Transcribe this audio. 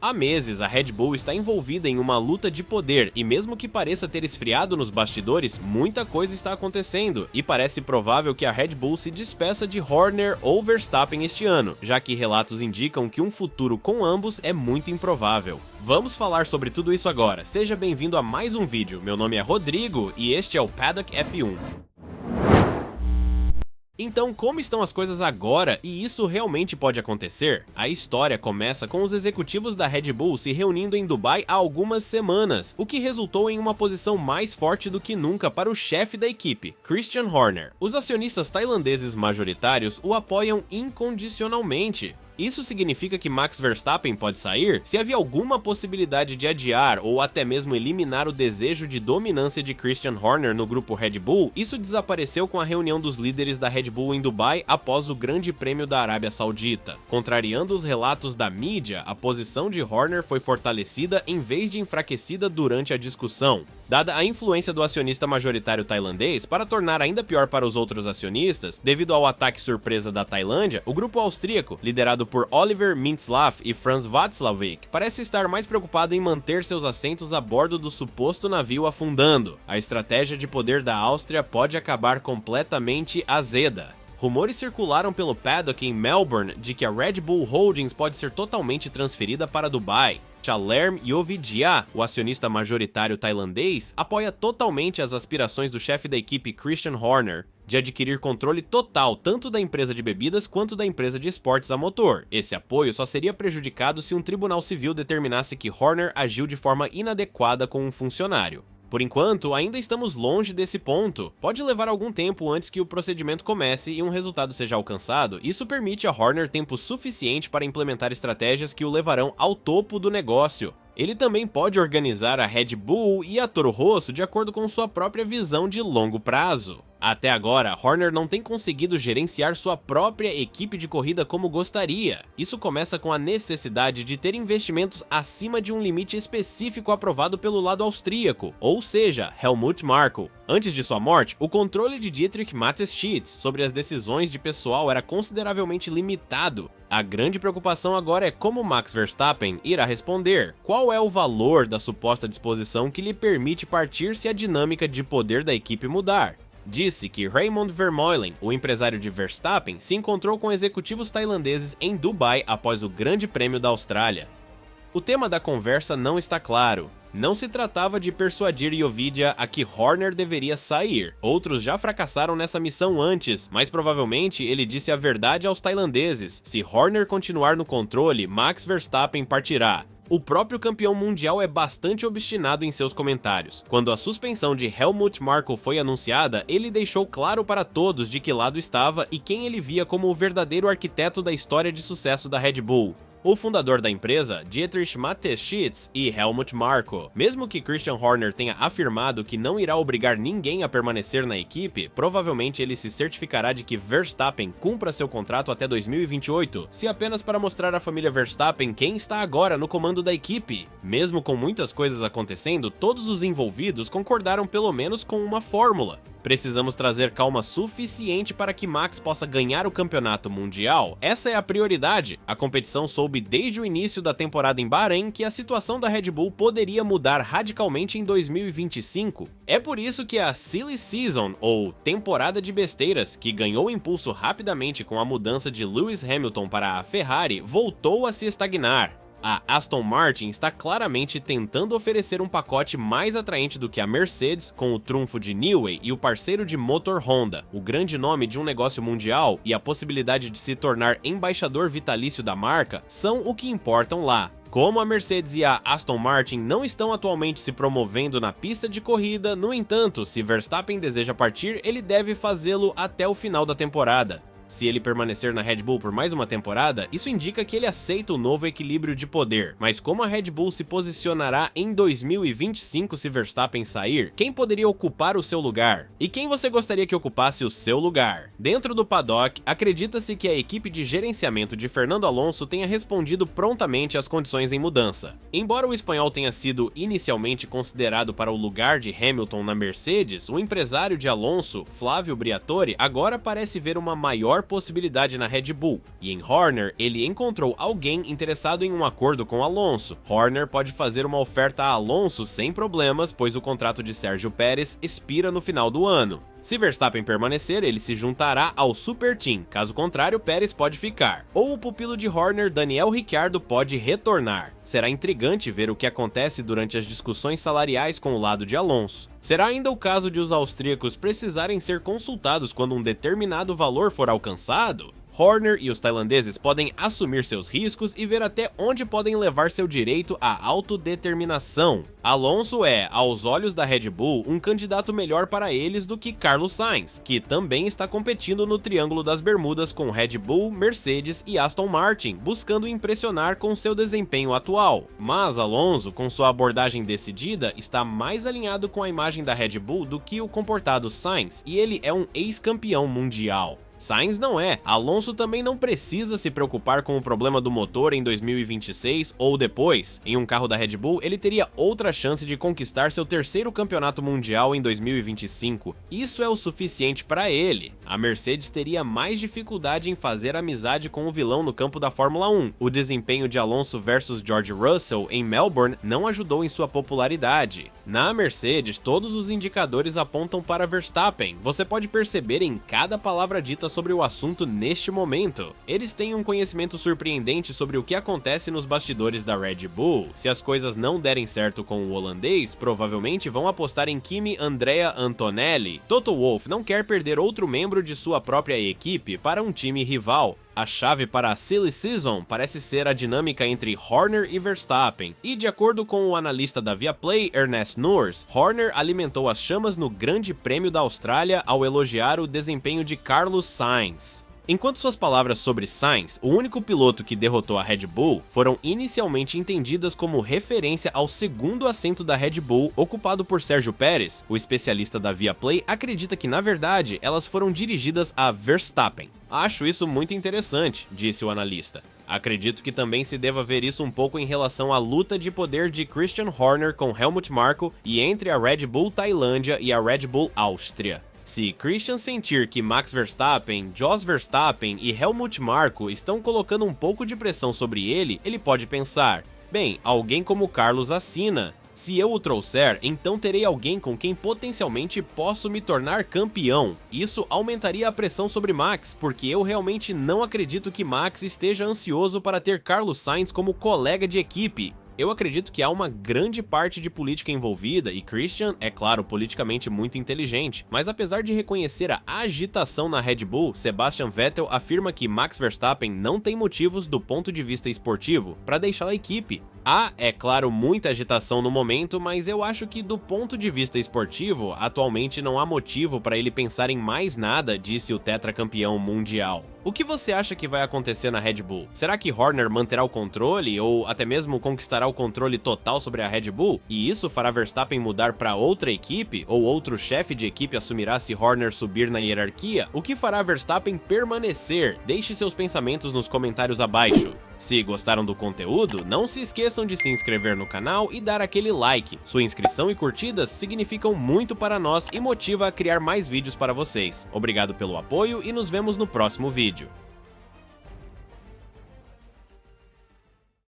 Há meses, a Red Bull está envolvida em uma luta de poder e mesmo que pareça ter esfriado nos bastidores, muita coisa está acontecendo e parece provável que a Red Bull se despeça de Horner ou Verstappen este ano, já que relatos indicam que um futuro com ambos é muito improvável. Vamos falar sobre tudo isso agora, seja bem-vindo a mais um vídeo, meu nome é Rodrigo e este é o Paddock F1. Então, como estão as coisas agora e isso realmente pode acontecer? A história começa com os executivos da Red Bull se reunindo em Dubai há algumas semanas, o que resultou em uma posição mais forte do que nunca para o chefe da equipe, Christian Horner. Os acionistas tailandeses majoritários o apoiam incondicionalmente. Isso significa que Max Verstappen pode sair? Se havia alguma possibilidade de adiar ou até mesmo eliminar o desejo de dominância de Christian Horner no grupo Red Bull, isso desapareceu com a reunião dos líderes da Red Bull em Dubai após o Grande Prêmio da Arábia Saudita. Contrariando os relatos da mídia, a posição de Horner foi fortalecida em vez de enfraquecida durante a discussão. Dada a influência do acionista majoritário tailandês, para tornar ainda pior para os outros acionistas, devido ao ataque surpresa da Tailândia, o grupo austríaco, liderado por Oliver Mintzlaff e Franz Václavic, parece estar mais preocupado em manter seus assentos a bordo do suposto navio afundando. A estratégia de poder da Áustria pode acabar completamente azeda. Rumores circularam pelo paddock em Melbourne de que a Red Bull Holdings pode ser totalmente transferida para Dubai. Chalerm Yovidia, o acionista majoritário tailandês, apoia totalmente as aspirações do chefe da equipe Christian Horner de adquirir controle total tanto da empresa de bebidas quanto da empresa de esportes a motor. Esse apoio só seria prejudicado se um tribunal civil determinasse que Horner agiu de forma inadequada com um funcionário. Por enquanto, ainda estamos longe desse ponto. Pode levar algum tempo antes que o procedimento comece e um resultado seja alcançado. Isso permite a Horner tempo suficiente para implementar estratégias que o levarão ao topo do negócio. Ele também pode organizar a Red Bull e a Toro Rosso de acordo com sua própria visão de longo prazo. Até agora, Horner não tem conseguido gerenciar sua própria equipe de corrida como gostaria. Isso começa com a necessidade de ter investimentos acima de um limite específico aprovado pelo lado austríaco, ou seja, Helmut Marko. Antes de sua morte, o controle de Dietrich Mateschitz sobre as decisões de pessoal era consideravelmente limitado. A grande preocupação agora é como Max Verstappen irá responder. Qual é o valor da suposta disposição que lhe permite partir se a dinâmica de poder da equipe mudar? Disse que Raymond Vermeulen, o empresário de Verstappen, se encontrou com executivos tailandeses em Dubai após o Grande Prêmio da Austrália. O tema da conversa não está claro. Não se tratava de persuadir Yovidia a que Horner deveria sair. Outros já fracassaram nessa missão antes, mas provavelmente ele disse a verdade aos tailandeses. Se Horner continuar no controle, Max Verstappen partirá. O próprio campeão mundial é bastante obstinado em seus comentários. Quando a suspensão de Helmut Marko foi anunciada, ele deixou claro para todos de que lado estava e quem ele via como o verdadeiro arquiteto da história de sucesso da Red Bull. O fundador da empresa, Dietrich Mateschitz e Helmut Marko. Mesmo que Christian Horner tenha afirmado que não irá obrigar ninguém a permanecer na equipe, provavelmente ele se certificará de que Verstappen cumpra seu contrato até 2028, se apenas para mostrar à família Verstappen quem está agora no comando da equipe. Mesmo com muitas coisas acontecendo, todos os envolvidos concordaram pelo menos com uma fórmula. Precisamos trazer calma suficiente para que Max possa ganhar o campeonato mundial. Essa é a prioridade. A competição soube desde o início da temporada em Bahrein que a situação da Red Bull poderia mudar radicalmente em 2025. É por isso que a Silly Season, ou temporada de besteiras, que ganhou impulso rapidamente com a mudança de Lewis Hamilton para a Ferrari, voltou a se estagnar. A Aston Martin está claramente tentando oferecer um pacote mais atraente do que a Mercedes, com o trunfo de Newey e o parceiro de motor Honda, o grande nome de um negócio mundial e a possibilidade de se tornar embaixador vitalício da marca são o que importam lá. Como a Mercedes e a Aston Martin não estão atualmente se promovendo na pista de corrida, no entanto, se Verstappen deseja partir, ele deve fazê-lo até o final da temporada. Se ele permanecer na Red Bull por mais uma temporada, isso indica que ele aceita o novo equilíbrio de poder. Mas como a Red Bull se posicionará em 2025 se Verstappen sair? Quem poderia ocupar o seu lugar? E quem você gostaria que ocupasse o seu lugar? Dentro do paddock, acredita-se que a equipe de gerenciamento de Fernando Alonso tenha respondido prontamente às condições em mudança. Embora o espanhol tenha sido inicialmente considerado para o lugar de Hamilton na Mercedes, o empresário de Alonso, Flávio Briatore, agora parece ver uma maior melhor possibilidade na Red Bull, e em Horner ele encontrou alguém interessado em um acordo com Alonso. Horner pode fazer uma oferta a Alonso sem problemas, pois o contrato de Sérgio Pérez expira no final do ano. Se Verstappen permanecer, ele se juntará ao Super Team, caso contrário, Pérez pode ficar. Ou o pupilo de Horner, Daniel Ricciardo, pode retornar. Será intrigante ver o que acontece durante as discussões salariais com o lado de Alonso. Será ainda o caso de os austríacos precisarem ser consultados quando um determinado valor for alcançado? Horner e os tailandeses podem assumir seus riscos e ver até onde podem levar seu direito à autodeterminação. Alonso é, aos olhos da Red Bull, um candidato melhor para eles do que Carlos Sainz, que também está competindo no Triângulo das Bermudas com Red Bull, Mercedes e Aston Martin, buscando impressionar com seu desempenho atual. Mas Alonso, com sua abordagem decidida, está mais alinhado com a imagem da Red Bull do que o comportado Sainz, e ele é um ex-campeão mundial. Sainz não é. Alonso também não precisa se preocupar com o problema do motor em 2026 ou depois. Em um carro da Red Bull, ele teria outra chance de conquistar seu terceiro campeonato mundial em 2025. Isso é o suficiente para ele. A Mercedes teria mais dificuldade em fazer amizade com o vilão no campo da Fórmula 1. O desempenho de Alonso versus George Russell em Melbourne não ajudou em sua popularidade. Na Mercedes, todos os indicadores apontam para Verstappen. Você pode perceber em cada palavra dita sobre o assunto neste momento. Eles têm um conhecimento surpreendente sobre o que acontece nos bastidores da Red Bull. Se as coisas não derem certo com o holandês, provavelmente vão apostar em Kimi Andrea Antonelli. Toto Wolff não quer perder outro membro de sua própria equipe para um time rival. A chave para a Silly Season parece ser a dinâmica entre Horner e Verstappen, e de acordo com o analista da Viaplay, Ernest Noors, Horner alimentou as chamas no Grande Prêmio da Austrália ao elogiar o desempenho de Carlos Sainz. Enquanto suas palavras sobre Sainz, o único piloto que derrotou a Red Bull, foram inicialmente entendidas como referência ao segundo assento da Red Bull ocupado por Sérgio Pérez, o especialista da Viaplay acredita que na verdade elas foram dirigidas a Verstappen. Acho isso muito interessante, disse o analista. Acredito que também se deva ver isso um pouco em relação à luta de poder de Christian Horner com Helmut Marko e entre a Red Bull Tailândia e a Red Bull Áustria. Se Christian sentir que Max Verstappen, Jos Verstappen e Helmut Marko estão colocando um pouco de pressão sobre ele, ele pode pensar: bem, alguém como Carlos assina. Se eu o trouxer, então terei alguém com quem potencialmente posso me tornar campeão. Isso aumentaria a pressão sobre Max, porque eu realmente não acredito que Max esteja ansioso para ter Carlos Sainz como colega de equipe. Eu acredito que há uma grande parte de política envolvida e Christian é, claro, politicamente muito inteligente, mas apesar de reconhecer a agitação na Red Bull, Sebastian Vettel afirma que Max Verstappen não tem motivos do ponto de vista esportivo para deixar a equipe. Há, é claro, muita agitação no momento, mas eu acho que do ponto de vista esportivo, atualmente não há motivo para ele pensar em mais nada, disse o tetracampeão mundial. O que você acha que vai acontecer na Red Bull? Será que Horner manterá o controle ou até mesmo conquistará o controle total sobre a Red Bull? E isso fará Verstappen mudar para outra equipe? Ou outro chefe de equipe assumirá se Horner subir na hierarquia? O que fará Verstappen permanecer? Deixe seus pensamentos nos comentários abaixo. Se gostaram do conteúdo, não se esqueçam de se inscrever no canal e dar aquele like. Sua inscrição e curtidas significam muito para nós e motiva a criar mais vídeos para vocês. Obrigado pelo apoio e nos vemos no próximo vídeo.